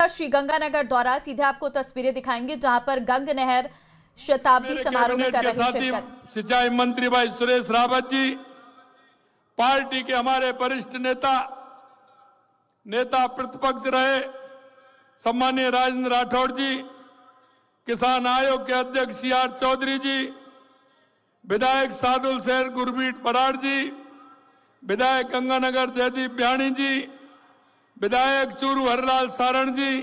श्रीगंगानगर द्वारा सीधे आपको तस्वीरें दिखाएंगे जहां पर गंग नहर शताब्दी समारोह में कर रहे शिरकत। सिंचाई मंत्री भाई सुरेश रावत जी, पार्टी के हमारे वरिष्ठ नेता प्रतिपक्ष रहे सम्मानीय राजेंद्र राठौड़ जी, किसान आयोग के अध्यक्ष सीआर चौधरी जी, विधायक सादुल शहर गुरमीत बराड़ जी, विधायक गंगानगर जयदीप ब्याणी जी, विधायक चूरू हरलाल सारण जी,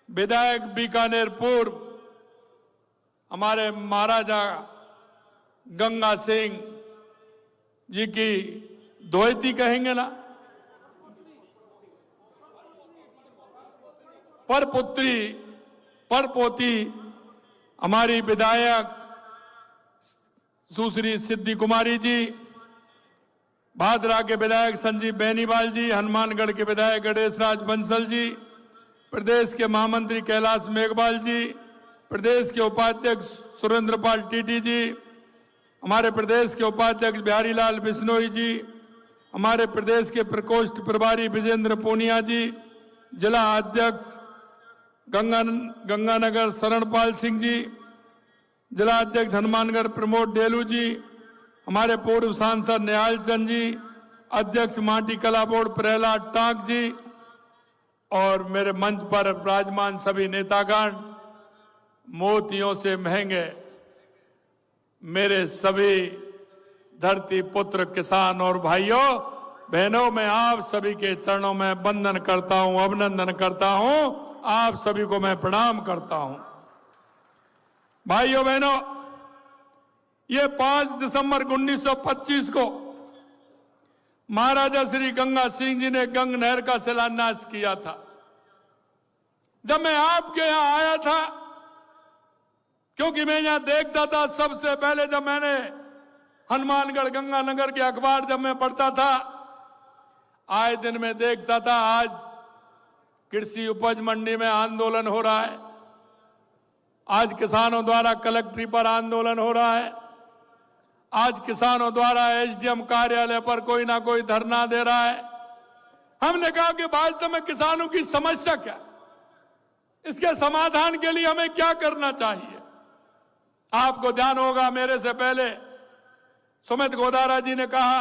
विधायक बीकानेर पूर्व हमारे महाराजा गंगा सिंह जी की दोहती कहेंगे ना, परपोती हमारी विधायक सुश्री सिद्धि कुमारी जी, भादरा के विधायक संजीव बेनीवाल जी, हनुमानगढ़ के विधायक गणेश राज बंसल जी, प्रदेश के महामंत्री कैलाश मेघवाल जी, प्रदेश के उपाध्यक्ष सुरेंद्र पाल टीटी जी, हमारे प्रदेश के उपाध्यक्ष बिहारी लाल बिश्नोई जी, हमारे प्रदेश के प्रकोष्ठ प्रभारी विजेंद्र पूनिया जी, जिला अध्यक्ष गंगानगर शरणपाल सिंह जी, जिला अध्यक्ष हनुमानगढ़ प्रमोद डेलू जी, हमारे पूर्व सांसद निहाल चंद जी, अध्यक्ष माटी कला बोर्ड प्रहलाद टाक जी और मेरे मंच पर विराजमान सभी नेतागण, मोतियों से महंगे मेरे सभी धरती पुत्र किसान और भाइयों बहनों, मैं आप सभी के चरणों में वंदन करता हूं, अभिनंदन करता हूं, आप सभी को मैं प्रणाम करता हूं। भाइयों बहनों, ये 5 दिसंबर 1925 को महाराजा श्री गंगा सिंह जी ने गंग नहर का शिलान्यास किया था। जब मैं आपके यहां आया था, क्योंकि मैं यहां देखता था सबसे पहले, जब मैंने हनुमानगढ़ गंगानगर के अखबार जब मैं पढ़ता था, आए दिन में देखता था आज कृषि उपज मंडी में आंदोलन हो रहा है, आज किसानों द्वारा कलेक्ट्री पर आंदोलन हो रहा है, आज किसानों द्वारा एसडीएम कार्यालय पर कोई ना कोई धरना दे रहा है। हमने कहा कि वास्तव में किसानों की समस्या क्या, इसके समाधान के लिए हमें क्या करना चाहिए। आपको ध्यान होगा, मेरे से पहले सुमित गोदारा जी ने कहा,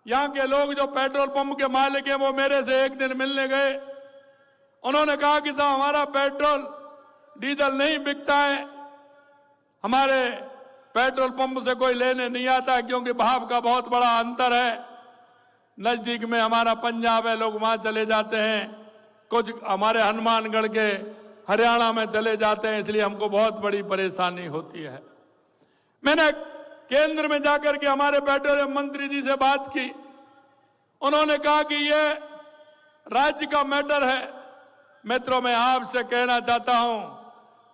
यहां के लोग जो पेट्रोल पंप के मालिक हैं वो मेरे से एक दिन मिलने गए। उन्होंने कहा कि साहब हमारा पेट्रोल डीजल नहीं बिकता है, हमारे पेट्रोल पंप से कोई लेने नहीं आता क्योंकि भाव का बहुत बड़ा अंतर है। नजदीक में हमारा पंजाब है, लोग वहां चले जाते हैं, कुछ हमारे हनुमानगढ़ के हरियाणा में चले जाते हैं, इसलिए हमको बहुत बड़ी परेशानी होती है। मैंने केंद्र में जाकर के हमारे पेट्रोलियम मंत्री जी से बात की, उन्होंने कहा कि ये राज्य का मैटर है। मित्रों, मैं आपसे कहना चाहता हूं,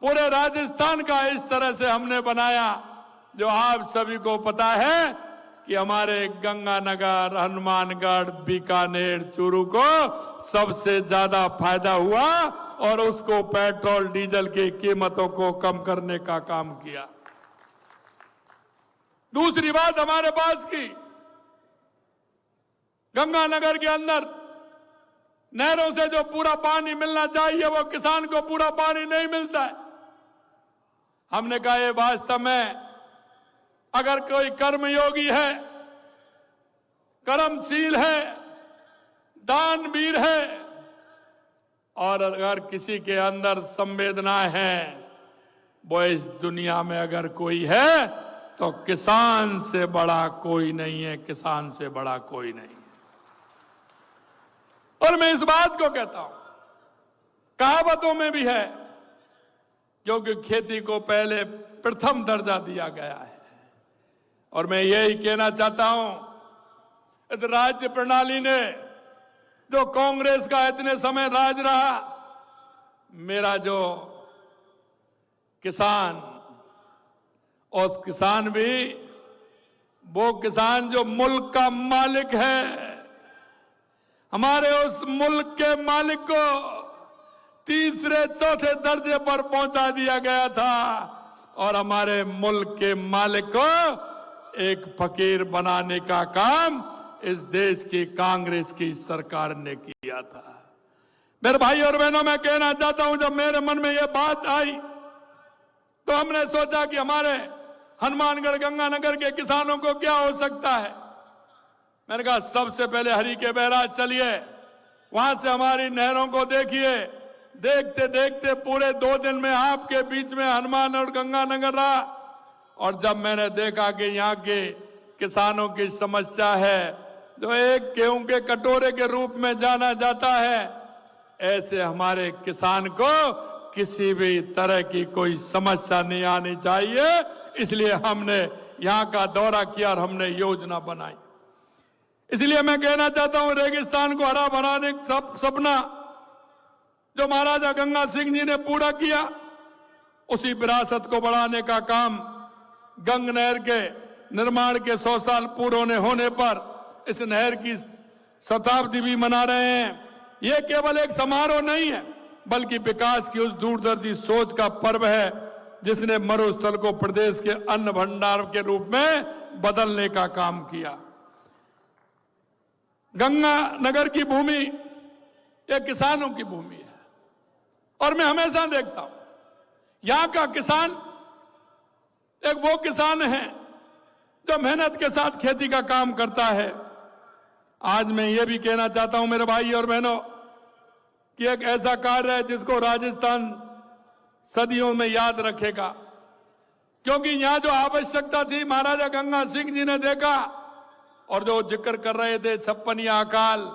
पूरे राजस्थान का इस तरह से हमने बनाया, जो आप सभी को पता है कि हमारे गंगानगर, हनुमानगढ़, बीकानेर, चूरू को सबसे ज्यादा फायदा हुआ और उसको पेट्रोल डीजल की कीमतों को कम करने का काम किया। दूसरी बात हमारे पास की, गंगानगर के अंदर नहरों से जो पूरा पानी मिलना चाहिए वो किसान को पूरा पानी नहीं मिलता है। हमने कहा ये वास्तव में अगर कोई कर्मयोगी है, कर्मशील है, दानवीर है और अगर किसी के अंदर संवेदना है, वो इस दुनिया में अगर कोई है तो किसान से बड़ा कोई नहीं है, किसान से बड़ा कोई नहीं है। और मैं इस बात को कहता हूं, कहावतों में भी है, क्योंकि खेती को पहले प्रथम दर्जा दिया गया है। और मैं यही कहना चाहता हूं, इस राज्य प्रणाली ने जो कांग्रेस का इतने समय राज रहा, मेरा जो किसान, और किसान भी वो किसान जो मुल्क का मालिक है, हमारे उस मुल्क के मालिक को तीसरे चौथे दर्जे पर पहुंचा दिया गया था और हमारे मुल्क के मालिक को एक फकीर बनाने का काम इस देश की कांग्रेस की सरकार ने किया था। मेरे भाई और बहनों, मैं कहना चाहता हूं, जब मेरे मन में यह बात आई तो हमने सोचा कि हमारे हनुमानगढ़ गंगानगर के किसानों को क्या हो सकता है। मैंने कहा सबसे पहले हरी के बैराज चलिए, वहां से हमारी नहरों को देखिए। देखते देखते पूरे 2 दिन में आपके बीच में हनुमान और गंगानगर रहा, और जब मैंने देखा कि यहाँ के किसानों की समस्या है जो एक गेहूं के कटोरे के रूप में जाना जाता है, ऐसे हमारे किसान को किसी भी तरह की कोई समस्या नहीं आनी चाहिए। इसलिए हमने यहाँ का दौरा किया और हमने योजना बनाई। इसलिए मैं कहना चाहता हूं, रेगिस्तान को हरा बनाने का सपना जो महाराजा गंगा सिंह जी ने पूरा किया, उसी विरासत को बढ़ाने का काम गंग नहर के निर्माण के 100 साल पूरे होने पर इस नहर की शताब्दी भी मना रहे हैं। ये केवल एक समारोह नहीं है, बल्कि विकास की उस दूरदर्शी सोच का पर्व है जिसने मरुस्थल को प्रदेश के अन्न भंडार के रूप में बदलने का काम किया। गंगा नगर की भूमि एक किसानों की भूमि है, और मैं हमेशा देखता हूं यहां का किसान एक वो किसान है जो मेहनत के साथ खेती का काम करता है। आज मैं ये भी कहना चाहता हूं मेरे भाई और बहनों कि एक ऐसा कार्य है जिसको राजस्थान सदियों में याद रखेगा, क्योंकि यहां जो आवश्यकता थी महाराजा गंगा सिंह जी ने देखा, और जो जिक्र कर रहे थे 56 अकाल,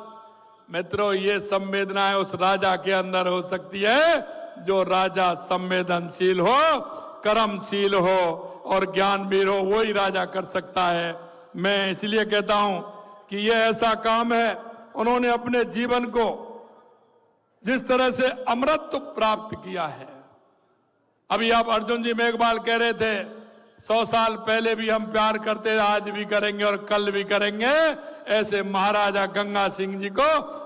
मित्रों ये संवेदनाएं उस राजा के अंदर हो सकती है जो राजा संवेदनशील हो, कर्मशील हो और ज्ञानवीर हो, वही राजा कर सकता है। मैं इसलिए कहता हूं कि ये ऐसा काम है, उन्होंने अपने जीवन को जिस तरह से अमृत प्राप्त किया है। अभी आप अर्जुन जी मेघवाल कह रहे थे 100 साल पहले भी हम प्यार करते, आज भी करेंगे और कल भी करेंगे। ऐसे महाराजा गंगा सिंह जी को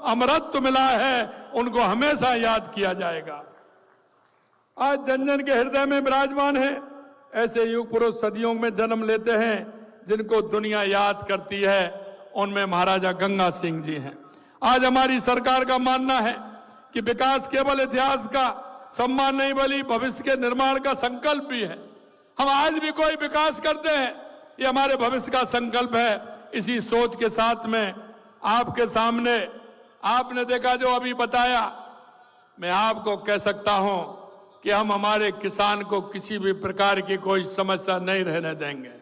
अमरत्व मिला है, उनको हमेशा याद किया जाएगा। आज जन जन के हृदय में विराजमान है। ऐसे युग पुरुष सदियों में जन्म लेते हैं जिनको दुनिया याद करती है, उनमें महाराजा गंगा सिंह जी हैं। आज हमारी सरकार का मानना है कि विकास केवल इतिहास का सम्मान नहीं बल्कि भविष्य के निर्माण का संकल्प भी है। हम आज भी कोई विकास करते हैं, ये हमारे भविष्य का संकल्प है। इसी सोच के साथ में आपके सामने आपने देखा जो अभी बताया, मैं आपको कह सकता हूं कि हम हमारे किसान को किसी भी प्रकार की कोई समस्या नहीं रहने देंगे।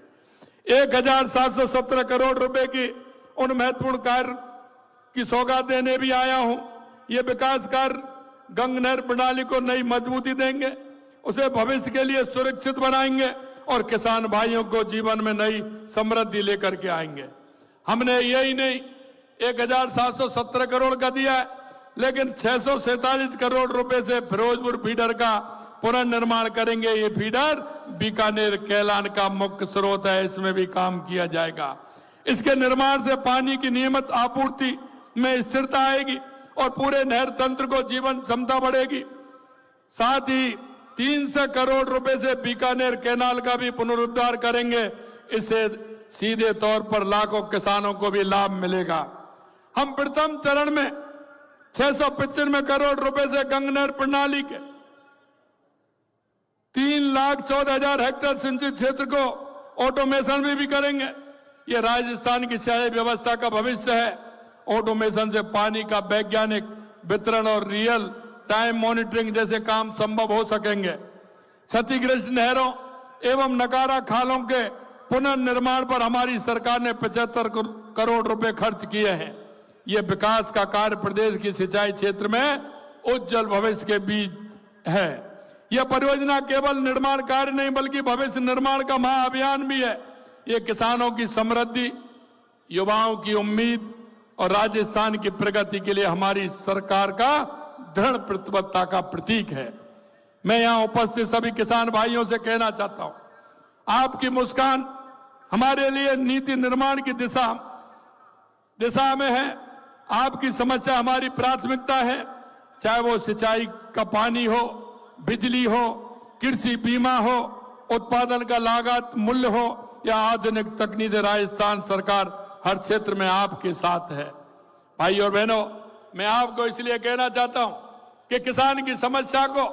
1717 करोड़ रुपए की उन महत्वपूर्ण कार्य की सौगात देने भी आया हूं। ये विकास कार्य गंग नहर प्रणाली को नई मजबूती देंगे, उसे भविष्य के लिए सुरक्षित बनाएंगे और किसान भाइयों को जीवन में नई समृद्धि लेकर के आएंगे। हमने यही नहीं 1717 करोड़ का दिया है, लेकिन 647 करोड़ रुपए से फिरोजपुर फीडर का पुनर्निर्माण करेंगे। ये फीडर बीकानेर कैलान का मुख्य स्रोत है, इसमें भी काम किया जाएगा। इसके निर्माण से पानी की नियमित आपूर्ति में स्थिरता आएगी और पूरे नहर तंत्र को जीवन क्षमता बढ़ेगी। साथ ही 300 करोड़ रुपए से बीकानेर कैनाल का भी पुनरुद्धार करेंगे। इससे सीधे तौर पर लाखों किसानों को भी लाभ मिलेगा। हम प्रथम चरण में 695 करोड़ रुपए से गंग नहर प्रणाली के 3,14,000 हेक्टेयर सिंचित क्षेत्र को ऑटोमेशन भी करेंगे। ये राजस्थान की सिंचाई व्यवस्था का भविष्य है। ऑटोमेशन से पानी का वैज्ञानिक वितरण और रियल टाइम मॉनिटरिंग जैसे काम संभव हो सकेंगे। क्षतिग्रस्त नहरों एवं नकारा खालों के पुनर्निर्माण पर हमारी सरकार ने 75 करोड़ रुपए खर्च किए हैं। ये विकास का कार्य प्रदेश की सिंचाई क्षेत्र में उज्जवल भविष्य के बीज है। यह परियोजना केवल निर्माण कार्य नहीं बल्कि भविष्य निर्माण का महाअभियान भी है। ये किसानों की समृद्धि, युवाओं की उम्मीद और राजस्थान की प्रगति के लिए हमारी सरकार का दृढ़ प्रतिबद्धता का प्रतीक है। मैं यहां उपस्थित सभी किसान भाइयों से कहना चाहता हूं, आपकी मुस्कान हमारे लिए नीति निर्माण की दिशा में है। आपकी समस्या हमारी प्राथमिकता है, चाहे वो सिंचाई का पानी हो, बिजली हो, कृषि बीमा हो, उत्पादन का लागत मूल्य हो या आधुनिक तकनीक से राजस्थान सरकार हर क्षेत्र में आपके साथ है। भाई और बहनों, मैं आपको इसलिए कहना चाहता हूं कि किसान की समस्या को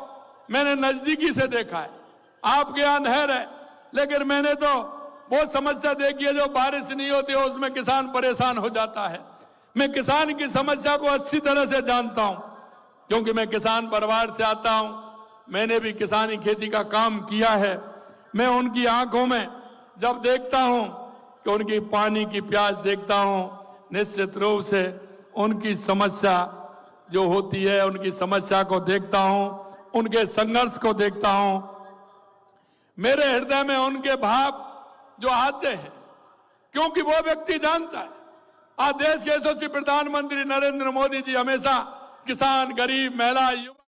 मैंने नजदीकी से देखा है। आपके यहाँ नहर है, लेकिन मैंने तो वो समस्या देखी है जो बारिश नहीं होती है उसमें किसान परेशान हो जाता है। मैं किसान की समस्या को अच्छी तरह से जानता हूं, क्योंकि मैं किसान परिवार से आता हूं। मैंने भी किसानी खेती का काम किया है। मैं उनकी आंखों में जब देखता हूं कि उनकी पानी की प्यास देखता हूं, निश्चित रूप से उनकी समस्या जो होती है, उनकी समस्या को देखता हूं, उनके संघर्ष को देखता हूं। मेरे हृदय में उनके भाव जो आते हैं, क्योंकि वो व्यक्ति जानता है आज देश के यशस्वी प्रधानमंत्री नरेंद्र मोदी जी हमेशा किसान, गरीब, महिला, युवा